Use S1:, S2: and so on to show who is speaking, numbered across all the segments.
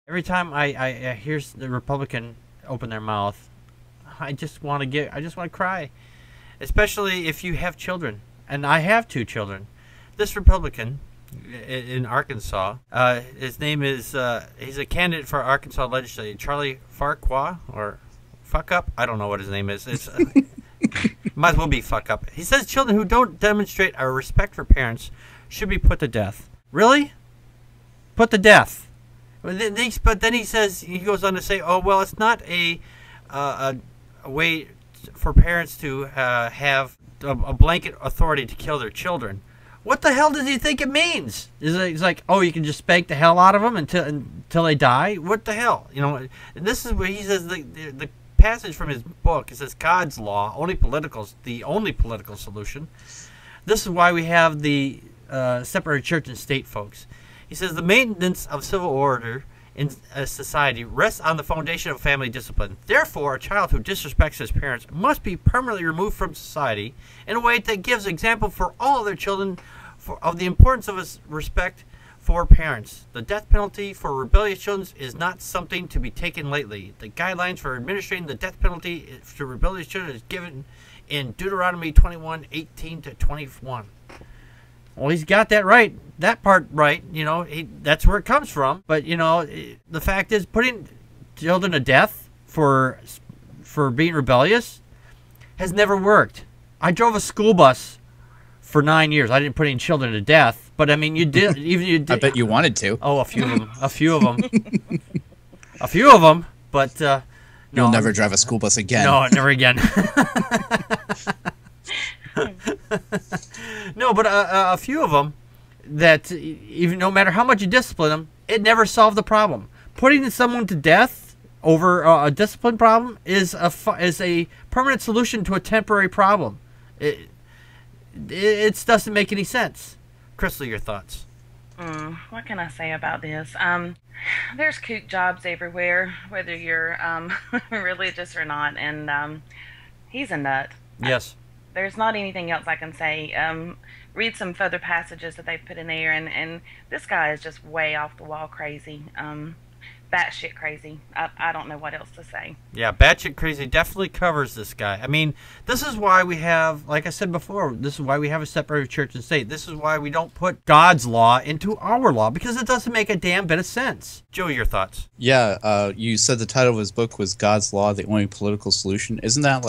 S1: Every time I hear the Republican open their mouth, I just want to cry. Especially if you have children. And I have 2 children. This Republican in Arkansas, his name is, he's a candidate for Arkansas legislature, Charlie Farquhar, or Fuck Up? I don't know what his name is. It's might as well be Fuck Up. He says children who don't demonstrate a respect for parents should be put to death. Really? Put to death. But then he goes on to say, oh, well, it's not a way for parents to have a blanket authority to kill their children. What the hell does he think it means? He's like, oh, you can just spank the hell out of them until they die? What the hell? You know, and this is where he says the passage from his book. It says God's law, the only political solution. This is why we have the separated church and state, folks. He says the maintenance of civil order in a society rests on the foundation of family discipline. Therefore, a child who disrespects his parents must be permanently removed from society in a way that gives example for all other children of the importance of respect for parents. The death penalty for rebellious children is not something to be taken lightly. The guidelines for administering the death penalty to rebellious children is given in Deuteronomy 21:18-21. Well, he's got that part right. You know, that's where it comes from. But, you know, the fact is putting children to death for being rebellious has never worked. I drove a school bus for 9 years. I didn't put any children to death. But, I mean, you did.
S2: I bet you wanted to.
S1: Oh, a few of them. A few of them. A few of them. But, no.
S2: You'll never drive a school bus again.
S1: No, never again. No, but a few of them that even no matter how much you discipline them, it never solved the problem. Putting someone to death over a discipline problem is a permanent solution to a temporary problem. It doesn't make any sense. Crystal, your thoughts?
S3: What can I say about this? There's kook jobs everywhere, whether you're religious or not, and he's a nut.
S1: Yes.
S3: There's not anything else I can say. Read some further passages that they've put in there, and this guy is just way off the wall crazy. Batshit crazy. I don't know what else to say.
S1: Yeah, batshit crazy definitely covers this guy. I mean, this is why we have, like I said before, this is why we have a separated church and state. This is why we don't put God's law into our law, because it doesn't make a damn bit of sense. Joe, your thoughts?
S2: Yeah, you said the title of his book was God's Law, the Only Political Solution. Isn't that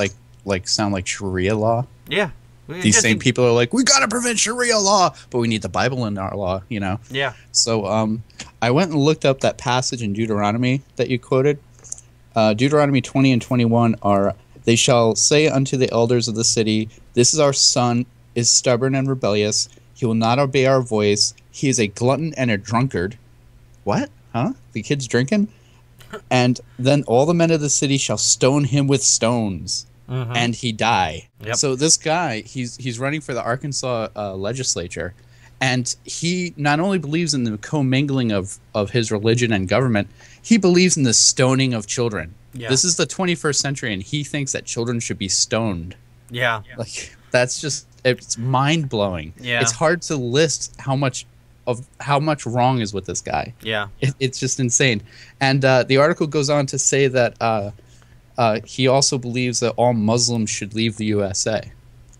S2: sound like Sharia law?
S1: Yeah.
S2: These same people are like, we got to prevent Sharia law, but we need the Bible in our law, you know?
S1: Yeah.
S2: So I went and looked up that passage in Deuteronomy that you quoted. Deuteronomy 20 and 21 are, they shall say unto the elders of the city, this is our son, is stubborn and rebellious. He will not obey our voice. He is a glutton and a drunkard. What? Huh? The kid's drinking? And then all the men of the city shall stone him with stones. And he die.
S1: Yep.
S2: So this guy, he's running for the Arkansas legislature, and he not only believes in the commingling of his religion and government, he believes in the stoning of children. Yeah. This is the 21st century, and he thinks that children should be stoned.
S1: Yeah.
S2: Like, that's just, it's mind-blowing.
S1: Yeah.
S2: It's hard to list how much wrong is with this guy.
S1: Yeah.
S2: It's just insane. And the article goes on to say that he also believes that all Muslims should leave the USA.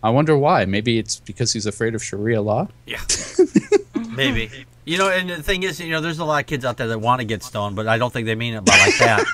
S2: I wonder why. Maybe it's because he's afraid of Sharia law?
S1: Yeah. Maybe. You know, and the thing is, you know, there's a lot of kids out there that want to get stoned, but I don't think they mean it like that.